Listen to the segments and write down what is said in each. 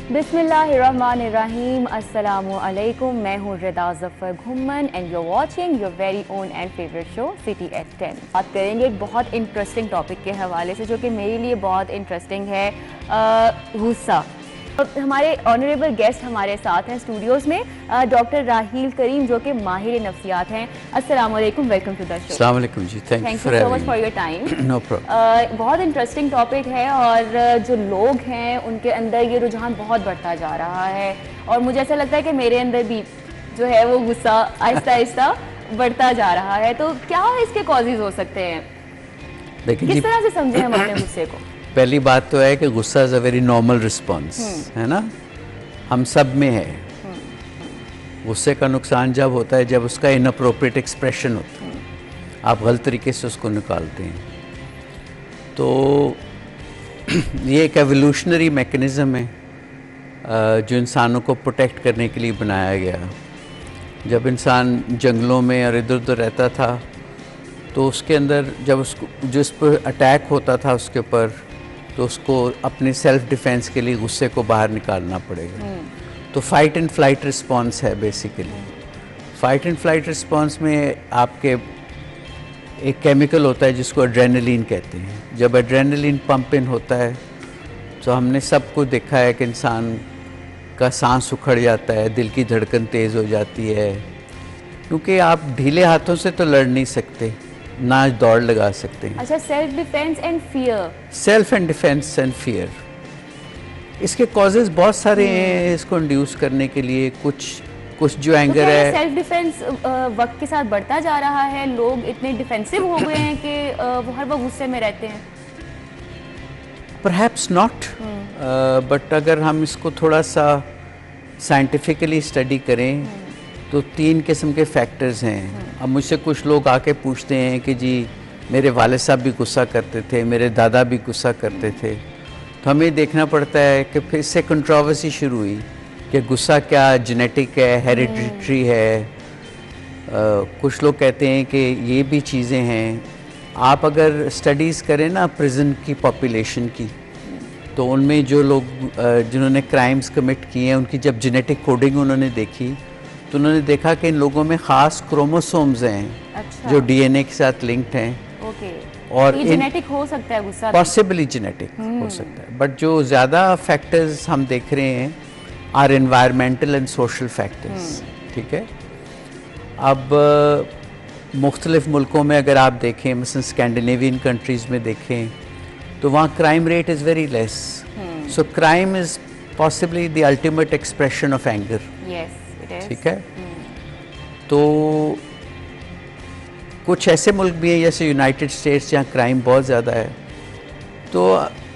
बिस्मिल्लाहिर्रहमानिर्रहीम, अस्सलामु अलैकुम। मैं हूँ Rida Zafar Ghumman and you watching your very own and favourite show city at 10। बात करेंगे एक बहुत इंटरेस्टिंग टॉपिक के हवाले से जो कि मेरे लिए बहुत इंटरेस्टिंग है, गुस्सा। हमारे ऑनरेबल गेस्ट हमारे साथ हैं स्टूडियोज़ में, डॉक्टर राहील करीम जो कि माहिर नफ्सियात हैं। अस्सलाम वालेकुम, वेलकम टू द शो। अस्सलाम वालेकुम जी, thank you so much for your time. No problem. बहुत इंटरेस्टिंग टॉपिक है और जो लोग हैं उनके अंदर ये रुझान बहुत बढ़ता जा रहा है और मुझे ऐसा लगता है कि मेरे अंदर भी जो है वो गुस्सा आहिस्ता आहिस्ता बढ़ता जा रहा है। तो क्या इसके कॉजेज हो सकते हैं, किस तरह से समझें हम अपने गुस्से को? पहली बात तो है कि गुस्सा is a very normal response, है ना, हम सब में है। गुस्से का नुकसान जब होता है जब उसका इनअप्रोप्रिएट एक्सप्रेशन होता है, आप गलत तरीके से उसको निकालते हैं। तो ये एक एवोल्यूशनरी मैकेनिज़्म है जो इंसानों को प्रोटेक्ट करने के लिए बनाया गया। जब इंसान जंगलों में और इधर उधर रहता था तो उसके अंदर जब उसको जिस पर अटैक होता था उसके ऊपर, तो उसको अपने सेल्फ डिफेंस के लिए गुस्से को बाहर निकालना पड़ेगा। तो फाइट एंड फ्लाइट रिस्पॉन्स है basically. Fight and flight response में आपके एक केमिकल होता है जिसको एड्रेनलिन कहते हैं। जब एड्रेनलिन पंप इन होता है तो हमने सबको देखा है कि इंसान का सांस उखड़ जाता है, दिल की धड़कन तेज़ हो जाती है, क्योंकि आप ढीले हाथों से तो लड़ नहीं सकते, ना दौड़ लगा सकते हैं। अच्छा, self defence and fear. Self and defence and fear, इसके कॉजेज बहुत सारे हैं इसको इंड्यूस करने के लिए। कुछ जो एंगर है, सेल्फ डिफेंस वक्त के साथ बढ़ता जा रहा है, लोग इतने डिफेंसिव हो गए हैं कि वो हर वक्त गुस्से में रहते हैं। परहैप्स नॉट, बट अगर हम इसको थोड़ा सा साइंटिफिकली स्टडी करें तो 3 किस्म के फैक्टर्स हैं। अब मुझसे कुछ लोग आके पूछते हैं कि जी मेरे वाले साहब भी गुस्सा करते थे, मेरे दादा भी गुस्सा करते थे। तो हमें देखना पड़ता है कि फिर इससे कंट्रोवर्सी शुरू हुई कि गुस्सा क्या जेनेटिक है, हेरिडिटरी है। कुछ लोग कहते हैं कि ये भी चीज़ें हैं। आप अगर स्टडीज़ करें ना प्रिजन की पॉपुलेशन की, तो उनमें जो लोग जिन्होंने क्राइम्स कमिट किए हैं उनकी जब जेनेटिक कोडिंग उन्होंने देखी तो उन्होंने देखा कि इन लोगों में ख़ास क्रोमोसोम्स हैं। अच्छा। जो डीएनए के साथ लिंक्ड हैं। ओके। और ये जेनेटिक हो सकता है गुस्सा? पॉसिबली जेनेटिक हो सकता है, बट जो ज़्यादा फैक्टर्स हम देख रहे हैं are environmental and social factors. ठीक है। अब मुख्तलिफ मुल्कों में अगर आप देखें, मसलन स्कैंडिनेवियन कंट्रीज़ में देखें तो वहाँ crime rate is very less. So crime is possibly the ultimate expression of anger. ठीक है। तो कुछ ऐसे मुल्क भी हैं जैसे यूनाइटेड स्टेट्स जहाँ क्राइम बहुत ज़्यादा है। तो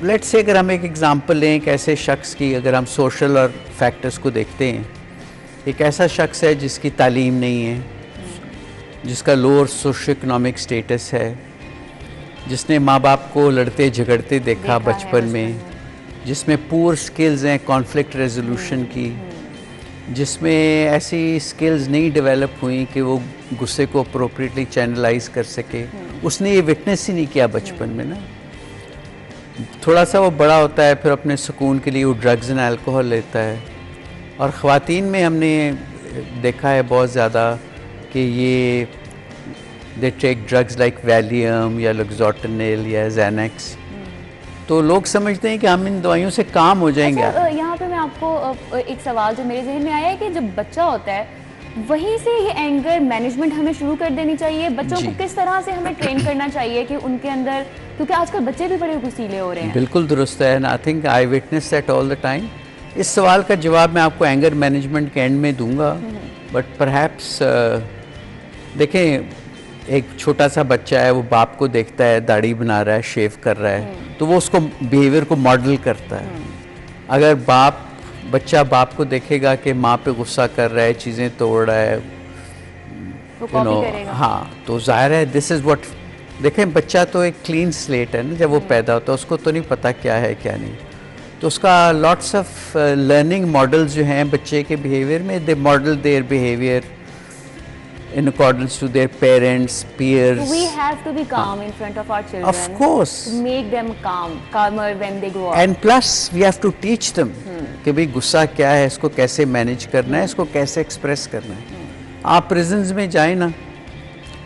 लेट्स से अगर हम एक एग्ज़ाम्पल लें एक ऐसे शख्स की, अगर हम सोशल और फैक्टर्स को देखते हैं, एक ऐसा शख्स है जिसकी तालीम नहीं है, जिसका लोअर सोशो इकोनॉमिक स्टेटस है, जिसने माँ बाप को लड़ते झगड़ते देखा बचपन में, जिसमें पुअर स्किल्स हैं कॉन्फ्लिक्ट रेजोल्यूशन की, जिसमें ऐसी स्किल्स नहीं डेवलप हुई कि वो गुस्से को अप्रोप्रिएटली चैनलाइज कर सके। उसने ये विटनेस ही नहीं किया बचपन में ना। थोड़ा सा वो बड़ा होता है फिर अपने सुकून के लिए वो ड्रग्स एंड अल्कोहल लेता है। और ख़वातीन में हमने देखा है बहुत ज़्यादा कि ये they take drugs like Valium या लुक्सोटिनिल या ज़ैनेक्स। तो लोग समझते हैं कि हम इन दवाइयों से काम हो जाएंगे। अच्छा, यहाँ पे मैं आपको एक सवाल जो मेरे जहन में आया है कि जब बच्चा होता है वहीं से ये एंगर मैनेजमेंट हमें शुरू कर देनी चाहिए। बच्चों को किस तरह से हमें ट्रेन करना चाहिए कि उनके अंदर, क्योंकि आजकल बच्चे भी बड़े गुस्सीले हो रहे हैं। बिल्कुल दुरुस्त है, I think I witness that all the time. इस सवाल का जवाब मैं आपको एंगर मैनेजमेंट के एंड में दूंगा, बट परहैप्स देखें, एक छोटा सा बच्चा है, वो बाप को देखता है दाढ़ी बना रहा है, शेव कर रहा है, तो वो उसको बिहेवियर को मॉडल करता है। अगर बच्चा बाप को देखेगा कि माँ पे गुस्सा कर रहा है, चीज़ें तोड़ रहा है, यू नो, हाँ, तो जाहिर है दिस इज़ व्हाट। देखें, बच्चा तो एक क्लीन स्लेट है ना, जब वो पैदा होता है उसको तो नहीं पता क्या है क्या नहीं। तो उसका लॉट्स ऑफ लर्निंग मॉडल्स जो हैं बच्चे के बिहेवियर में, they model their behaviour in accordance to their parents, peers. We have to be calm in front of our children. Of course. To make them calmer when they grow up. And plus, we have to teach them कि भाई गुस्सा क्या है, इसको कैसे manage करना है, इसको कैसे एक्सप्रेस करना है। आप प्रिजन्स में जाए ना,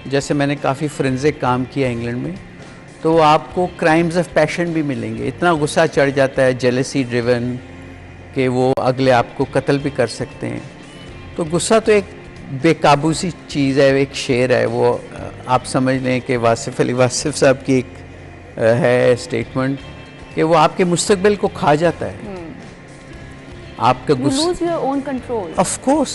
जैसे मैंने काफ़ी फोरेंसिक काम किया इंग्लैंड में, तो आपको क्राइम्स ऑफ पैशन भी मिलेंगे। इतना गुस्सा चढ़ जाता है, जेलसी ड्रिवन, कि वो अगले आपको कत्ल भी कर सकते हैं। तो गुस्सा तो एक बेकाबू सी चीज़ है, एक शेर है। वो आप समझ लें कि वासिफ़ अली वासिफ़ साहब की एक है स्टेटमेंट कि वो आपके मुस्तकबिल को खा जाता है। आपका गुस्सा, lose your own control. Of course.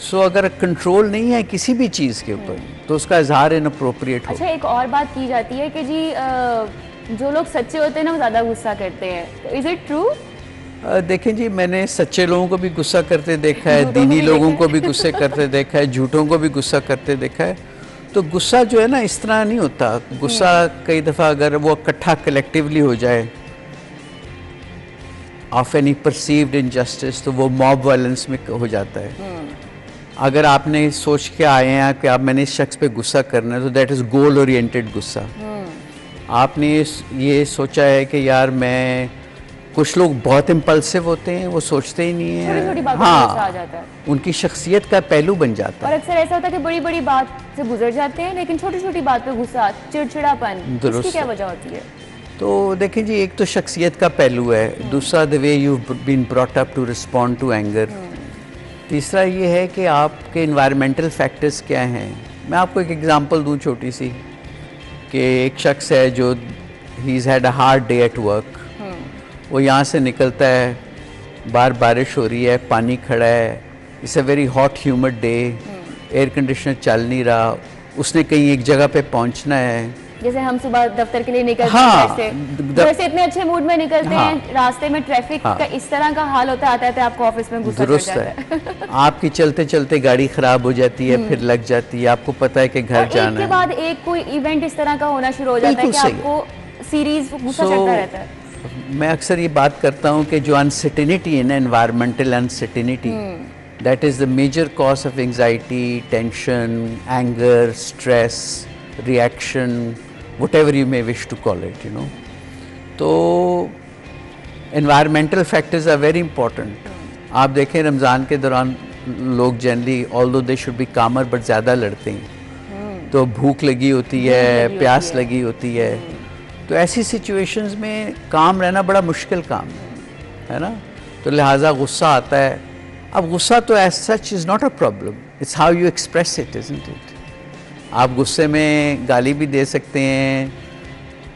So अगर कंट्रोल नहीं है किसी भी चीज़ के ऊपर, तो उसका इजहार इनअप्रोप्रिएट हो। अच्छा, एक और बात की जाती है कि जी जो लोग सच्चे होते हैं ना वो ज़्यादा गुस्सा करते हैं, तो इज़ इट ट्रू? देखें जी, मैंने सच्चे लोगों को भी गुस्सा करते देखा है, झूठों को दीनी भी लोगों देखा को भी गुस्से करते देखा है, झूठों को भी गुस्सा करते देखा है। तो गुस्सा जो है ना, इस तरह नहीं होता। गुस्सा कई दफ़ा अगर वो इकट्ठा कलेक्टिवली हो जाए ऑफ एनी परसीव्ड इनजस्टिस, तो वो मॉब वायलेंस में हो जाता है। अगर आपने सोच के आए हैं कि आप मैंने इस शख्स पे गुस्सा करना है, तो दैट इज़ गोल ओरिएंटेड गुस्सा। आपने ये सोचा है कि यार मैं, कुछ लोग बहुत इम्पल्सिव होते हैं, वो सोचते ही नहीं है, छोटी-छोटी बातों पे गुस्सा आ जाता है। उनकी शख्सियत का पहलू बन जाता और है। अक्सर ऐसा होता है कि बड़ी बड़ी बात से गुजर जाते हैं, लेकिन छोटी छोटी बात पे गुस्सा, चिड़चिड़ापन, दुरुस्त इसकी क्या है। वजह होती है? तो देखिए जी, एक तो शख्सियत का पहलू है, दूसरा the way you been brought up to respond to anger, तीसरा ये है कि आपके इन्वायरमेंटल फैक्टर्स क्या हैं। मैं आपको एक एग्जांपल दूं छोटी सी, कि एक शख्स है जो he is had a hard day at work. वो यहाँ से निकलता है, बाहर बारिश हो रही है, पानी खड़ा है, it's a very hot humid day, air conditioner चल नहीं रहा, उसने कहीं एक जगह पे पहुँचना है। जैसे हम सुबह दफ्तर के लिए निकलते हाँ, हैं, वैसे इतने अच्छे मूड में निकलते हाँ, हैं, रास्ते में ट्रैफिक का इस तरह का हाल होता है, आते-आते आपको ऑफिस में गुस्सा चढ़ दुरुस्त जाता है। है। आपकी चलते चलते गाड़ी खराब हो जाती है, फिर लग जाती है, आपको पता है कि घर और एक जाना के है। बाद एक कोई इवेंट इस तरह का होना शुरू हो जाता है कि बिल्कुल सही है। आपको सीरीज गुस्सा So, चढ़ता रहता है। मैं अक्सर ये बात करता हूँ कि जो अनसर्टेनिटी है ना, environmental uncertainty, that is the major cause of anxiety, tension, anger, stress, reaction, whatever you may wish to call it, you know. तो environmental factors are very important. आप देखें रमज़ान के दौरान लोग generally, although they should be कामर, but ज़्यादा लड़ते हैं। तो भूख लगी होती है, प्यास लगी होती है, तो ऐसी सिचुएशंस में काम रहना बड़ा मुश्किल काम है ना। तो लिहाजा गुस्सा आता है। अब गुस्सा तो as such is not a problem, it's how you express it, isn't it. आप गुस्से में गाली भी दे सकते हैं,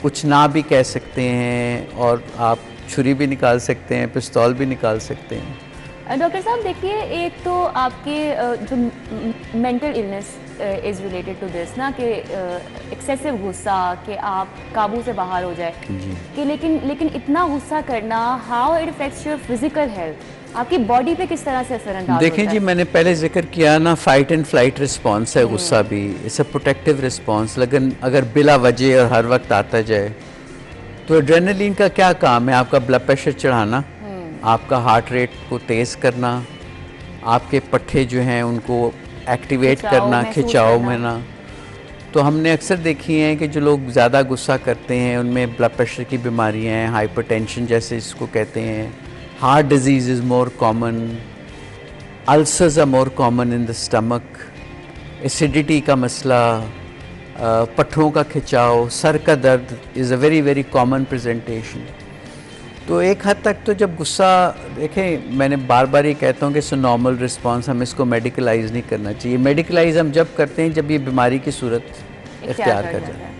कुछ ना भी कह सकते हैं, और आप छुरी भी निकाल सकते हैं, पिस्तौल भी निकाल सकते हैं। डॉक्टर साहब देखिए, एक तो आपके जो mental illness is related to this ना, कि एक्सेसिव गुस्सा, कि आप काबू से बाहर हो जाए, कि लेकिन इतना गुस्सा करना, how it affects your physical health, आपकी बॉडी पे किस तरह से असरअंदाज होता है? देखें जी, मैंने पहले जिक्र किया ना, फाइट एंड फ्लाइट रिस्पॉन्स है गुस्सा भी, इट्स अ प्रोटेक्टिव रिस्पॉन्स। लेकिन अगर बिला वजह और हर वक्त आता जाए, तो एड्रेनलिन का क्या काम है? आपका ब्लड प्रेशर चढ़ाना, आपका हार्ट रेट को तेज़ करना, आपके पट्टे जो हैं उनको एक्टिवेट करना, खिंचाव में ना। तो हमने अक्सर देखी हैं कि जो लोग ज़्यादा गुस्सा करते हैं उनमें ब्लड प्रेशर की बीमारियाँ हैं, हाइपरटेंशन जैसे इसको कहते हैं, heart disease is more common, ulcers are more common in the stomach, acidity का मसला, पट्ठों का खिंचाव, सर का दर्द is a very very common presentation। तो एक हद तक तो जब गुस्सा, देखें मैंने बार बार ये कहता हूँ कि इट्स नॉर्मल रिस्पॉन्स, हम इसको मेडिकलाइज नहीं करना चाहिए। मेडिकलाइज हम जब करते हैं जब ये बीमारी की सूरत इख्तियार कर जाए।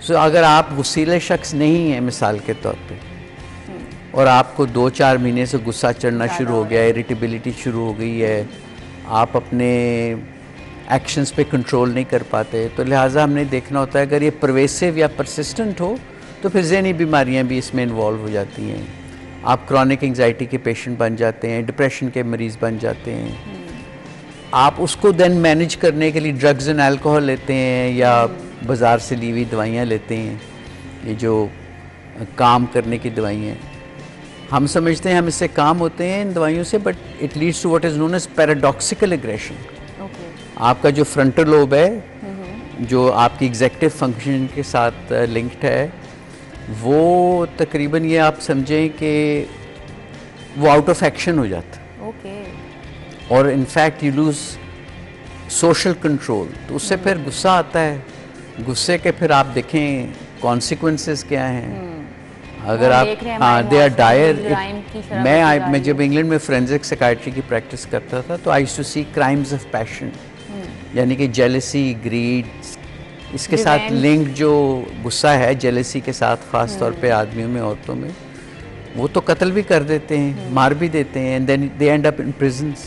सो अगर आप गुस्सीले शख्स नहीं हैं मिसाल के तौर पे, और आपको 2-4 महीने से गुस्सा चढ़ना शुरू हो गया है, इरिटेबिलिटी शुरू हो गई है, आप अपने एक्शंस पे कंट्रोल नहीं कर पाते, तो लिहाजा हमने देखना होता है अगर ये परवेसिव या परसिस्टेंट हो तो फिर ज़हनी बीमारियां भी इसमें इन्वॉल्व हो जाती हैं। आप क्रॉनिक एंजाइटी के पेशेंट बन जाते हैं, डिप्रेशन के मरीज़ बन जाते हैं। आप उसको देन मैनेज करने के लिए ड्रग्स एंड अल्कोहल लेते हैं या बाज़ार से ली हुई दवाइयाँ लेते हैं, ये जो काम करने की दवाइयाँ। हम समझते हैं हम इससे काम होते हैं इन दवाइयों से, but it leads to what is known as paradoxical aggression. आपका जो फ्रंटल लोब है, जो आपकी एग्जेक्टिव फंक्शन के साथ लिंक्ड है, वो तकरीबन ये आप समझें कि वो आउट ऑफ एक्शन हो जाता है। ओके। और in fact you lose social control. तो उससे फिर गुस्सा आता है, गुस्से के फिर आप देखें कॉन्सिक्वेंसेस क्या हैं। अगर आप दे आर डायर। मैं जब इंग्लैंड में फोरेंसिक साइकाइट्री की प्रैक्टिस करता था तो I used to see crimes of passion, यानी कि जेलसी, ग्रीड, इसके साथ लिंक जो गुस्सा है जेलसी के साथ, ख़ास तौर पे आदमियों में, औरतों में, वो तो कत्ल भी कर देते हैं, मार भी देते हैं, and then they end up in prisons.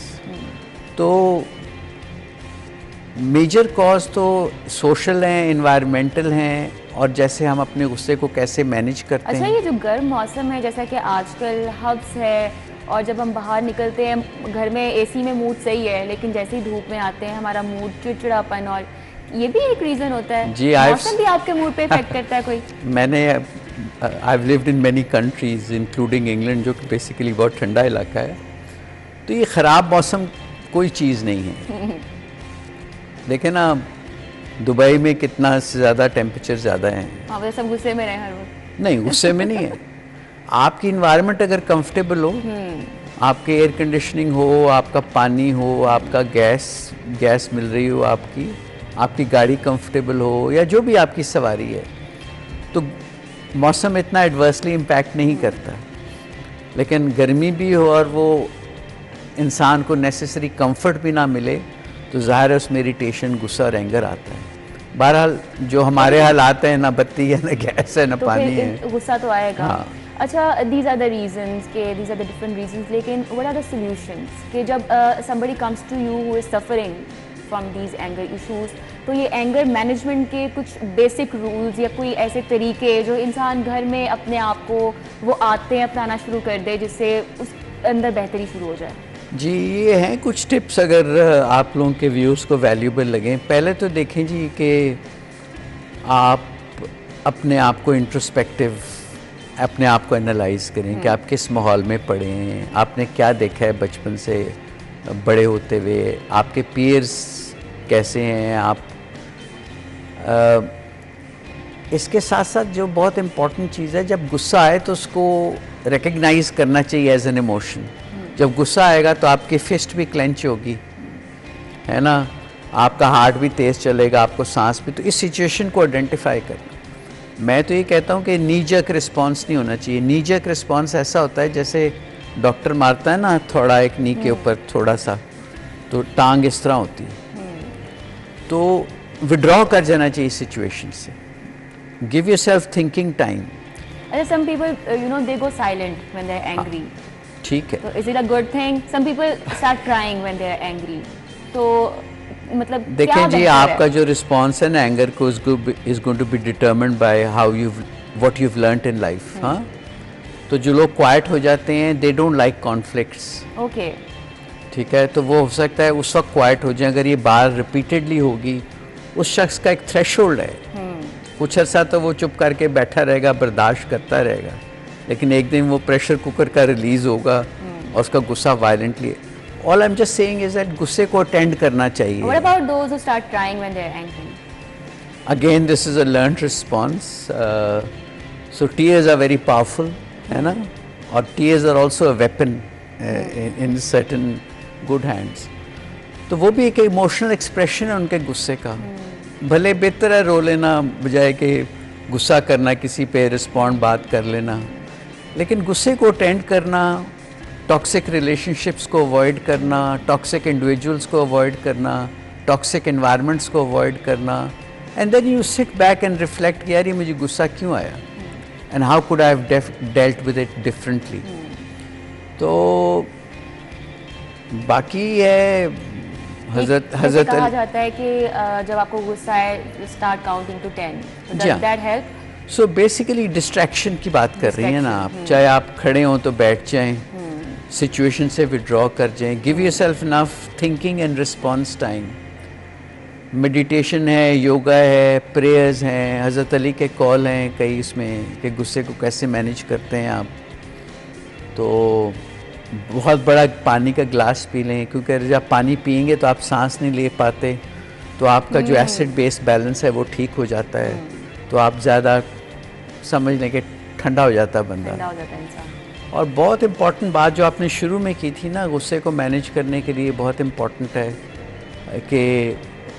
तो मेजर कॉज तो सोशल हैं, इन्वायरमेंटल हैं, और जैसे हम अपने गुस्से को कैसे मैनेज करते हैं। अच्छा, ये जो गर्म मौसम है, जैसा कि आजकल हब्स है, और जब हम बाहर निकलते हैं घर में एसी में मूड सही है, लेकिन जैसे ही धूप में आते हैं हमारा मूड चिड़चिड़ापन, और ये भी एक रीज़न होता है। जी, मौसम भी आपके मूड पे इफेक्ट करता है कोई? मैंने I have lived in many countries including England, जो कि बेसिकली बहुत ठंडा इलाका है। तो ये ख़राब मौसम कोई चीज़ नहीं है। देखें ना, दुबई में कितना ज़्यादा टेम्परेचर ज़्यादा है। हाँ, वैसे सब गुस्से में रहे हर वक्त। नहीं, गुस्से में नहीं है। आपकी इन्वायरमेंट अगर कंफर्टेबल हो, आपके एयर कंडीशनिंग हो, आपका पानी हो, आपका गैस मिल रही हो, आपकी गाड़ी कंफर्टेबल हो, या जो भी आपकी सवारी है, तो मौसम इतना एडवर्सली इम्पैक्ट नहीं करता। लेकिन गर्मी भी हो और वो इंसान को नेसेसरी कंफर्ट भी ना मिले, तो ज़ाहिर है उसमें इरिटेशन, गुस्सा और एंगर आता है। बहरहाल जो हमारे हालात हैं, ना बत्ती है, ना गैस है, ना पानी है, गुस्सा तो आएगा। हाँ। अच्छा, दीज आर द रीजंस के, these are the different reasons, लेकिन व्हाट आर द सॉल्यूशंस कि जब somebody comes to you who is suffering from these anger issues, तो ये एंगर मैनेजमेंट के कुछ बेसिक रूल्स या कोई ऐसे तरीके जो इंसान घर में अपने आप को वो आते हैं अपनाना शुरू कर दे, जिससे उस अंदर बेहतरी शुरू हो जाए? जी, ये हैं कुछ टिप्स, अगर आप लोगों के व्यूज़ को वैल्यूबल लगें। पहले तो देखें जी कि आप अपने आप को इंट्रोस्पेक्टिव, अपने आप को एनालाइज करें कि आप किस माहौल में पड़े हैं, आपने क्या देखा है बचपन से बड़े होते हुए, आपके पीयर्स कैसे हैं, आप इसके साथ साथ जो बहुत इम्पॉर्टेंट चीज़ है, जब गुस्सा आए तो उसको रिकग्नाइज करना चाहिए एज एन इमोशन। जब गुस्सा आएगा तो आपकी फिस्ट भी क्लेंच होगी, है ना, आपका हार्ट भी तेज़ चलेगा, आपको सांस भी। तो इस सिचुएशन को आइडेंटिफाई करना। मैं तो ये कहता हूँ कि नी जर्क रिस्पॉन्स नहीं होना चाहिए। नी जर्क रिस्पॉन्स ऐसा होता है जैसे डॉक्टर मारता है ना थोड़ा एक नी के ऊपर थोड़ा सा, तो टांग इस तरह होती है। तो विड्रॉ कर जाना चाहिए सिचुएशन से। Give yourself thinking time. अच्छा, some people they go silent when they're angry. ठीक है। तो is it a good thing? Some people start crying when they're angry. तो मतलब देखें जी, आपका जो रिस्पॉन्स है ना एंगर को, is going to be determined by how you what you learned in life. हाँ, तो जो लोग क्वाइट हो जाते हैं, they don't like conflicts. Okay, ठीक है, तो वो हो सकता है उस वक्त क्वाइट हो जाए। अगर ये बात रिपीटेडली होगी, उस शख्स का एक थ्रेशोल्ड है, कुछ अर्सा तो वो चुप करके बैठा रहेगा, बर्दाश्त करता रहेगा, लेकिन एक दिन वो प्रेशर कुकर का रिलीज होगा और उसका गुस्सा violently. All I am just saying is that गुस्से को अटेंड करना चाहिए। What about those who start crying when they are angry? Again this is a learned response. So tears are very powerful, है ना, और tears are also a weapon in certain good hands. तो वो भी एक emotional expression है उनके गुस्से का। भले बेहतर है रो लेना बजाय कि गुस्सा करना, किसी पे रिस्पॉन्ड बात कर लेना, लेकिन गुस्से को अटेंड करना, टॉक्सिक रिलेशनशिप्स को अवॉइड करना, टॉक्सिक इंडिविजुअल्स को अवॉइड करना, टॉक्सिक एनवायरनमेंट्स को अवॉइड करना, and then you sit back and reflect कि यार ये मुझे गुस्सा क्यों आया and how could I have dealt with it differently. तो बाकी है हज़रत कहा जाता है कि जब आपको गुस्सा है स्टार्ट काउंटिंग टू 10, तो does that help? So basically distraction की बात कर रही हैं ना आप। चाहे आप खड़े हों तो बैठ जाएं, सिचुएशन से विड्रॉ कर जाएं, give yourself enough thinking and response time. Meditation है, योगा है, प्रेयर्स हैं, हज़रत अली के कॉल हैं कई इसमें कि गुस्से को कैसे मैनेज करते हैं आप। तो बहुत बड़ा पानी का गिलास पी लें, क्योंकि जब पानी पिएंगे तो आप सांस नहीं ले पाते, तो आपका जो एसिड बेस बैलेंस है वो ठीक हो जाता है, तो आप ज़्यादा समझ लें कि ठंडा हो जाता है बंदा। ठंडा हो जाता है इंसान। और बहुत इम्पॉर्टेंट बात जो आपने शुरू में की थी ना, गुस्से को मैनेज करने के लिए बहुत इम्पॉर्टेंट है कि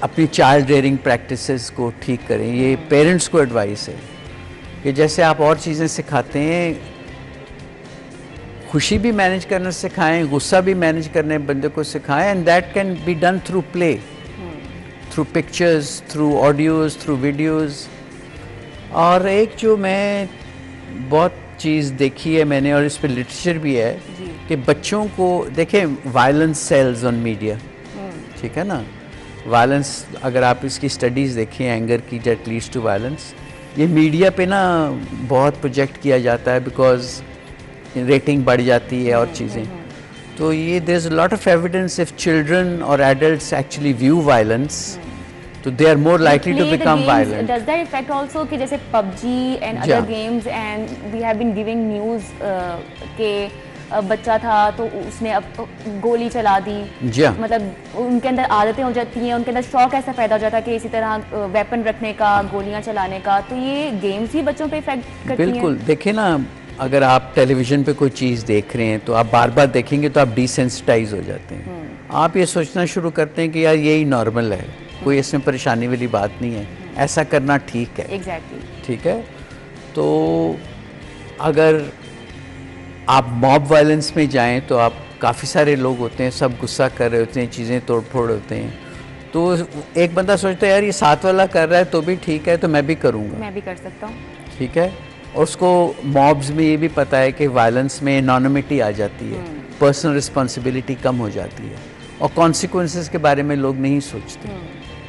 अपनी चाइल्ड रेयरिंग प्रैक्टिसेस को ठीक करें। ये पेरेंट्स को एडवाइस है कि जैसे आप और चीज़ें सिखाते हैं, खुशी भी मैनेज करना सिखाएं, गुस्सा भी मैनेज करने बंदे को सिखाएं, and that can be done through play, through pictures, through audios, through videos. और एक जो मैं बहुत चीज़ देखी है मैंने, और इस पर लिटरेचर भी है कि बच्चों को देखें, वायलेंस सेल्स ऑन मीडिया, ठीक है ना। वायलेंस, अगर आप इसकी स्टडीज़ देखें एंगर की दैट लीड्स टू वायलेंस, ये मीडिया पे ना बहुत प्रोजेक्ट किया जाता है बिकॉज रेटिंग बढ़ जाती है और चीज़ें। तो ये there is a lot of evidence if children और एडल्ट्स एक्चुअली व्यू वायलेंस, तो they are more likely to become violent. Does that affect also कि जैसे PUBG and other games, and we have been giving news के बच्चा था तो उसने अब गोली चला दी, मतलब उनके अंदर आदतें हो जाती हैं, उनके अंदर शौक ऐसा पैदा हो जाता है कि इसी तरह वेपन रखने का, गोलियां चलाने का। तो ये गेम्स ही बच्चों पे इफेक्ट करती हैं। बिल्कुल, देखिए ना, अगर आप टेलीविज़न पे कोई चीज़ देख रहे हैं तो आप बार बार देखेंगे तो आप डिसेंसिटाइज हो जाते हैं। आप ये सोचना शुरू करते हैं कि यार यही नॉर्मल है, कोई इसमें परेशानी वाली बात नहीं है, ऐसा करना ठीक है। Exactly. ठीक है। तो अगर आप मॉब वायलेंस में जाएं तो आप काफ़ी सारे लोग होते हैं, सब गुस्सा कर रहे होते हैं, चीज़ें तोड़ फोड़ होते हैं, तो एक बंदा सोचता है यार ये साथ वाला कर रहा है तो भी ठीक है, तो मैं भी करूँगा, मैं भी कर सकता हूँ। ठीक है। और उसको मॉब्स में ये भी पता है कि वायलेंस में एनोनिमिटी आ जाती है, पर्सनल रिस्पॉन्सिबिलिटी कम हो जाती है, और कॉन्सिक्वेंसेस के बारे में लोग नहीं सोचते,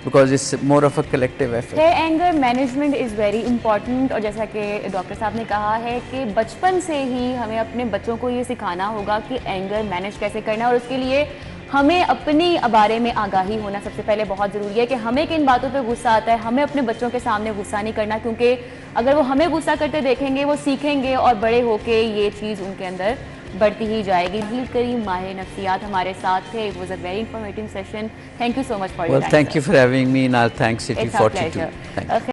because it's more of a collective effort. Anger management is very important, और जैसा कि डॉक्टर साहब ने कहा है कि बचपन से ही हमें अपने बच्चों को ये सिखाना होगा कि एंगर मैनेज कैसे करना है, और उसके लिए हमें अपनी बारे में आगाही होना सबसे पहले बहुत ज़रूरी है कि हमें किन बातों पे गुस्सा आता है। हमें अपने बच्चों के सामने गुस्सा नहीं करना, क्योंकि अगर वो हमें गुस्सा करते देखेंगे वो सीखेंगे और बड़े होके ये चीज़ उनके अंदर बढ़ती ही जाएगी। हील करीम माहिर नफ्सियात हमारे साथ थे। It was a very informative session. Thank you so much for your time. Well, thank you for having me, and I'll thank City 42.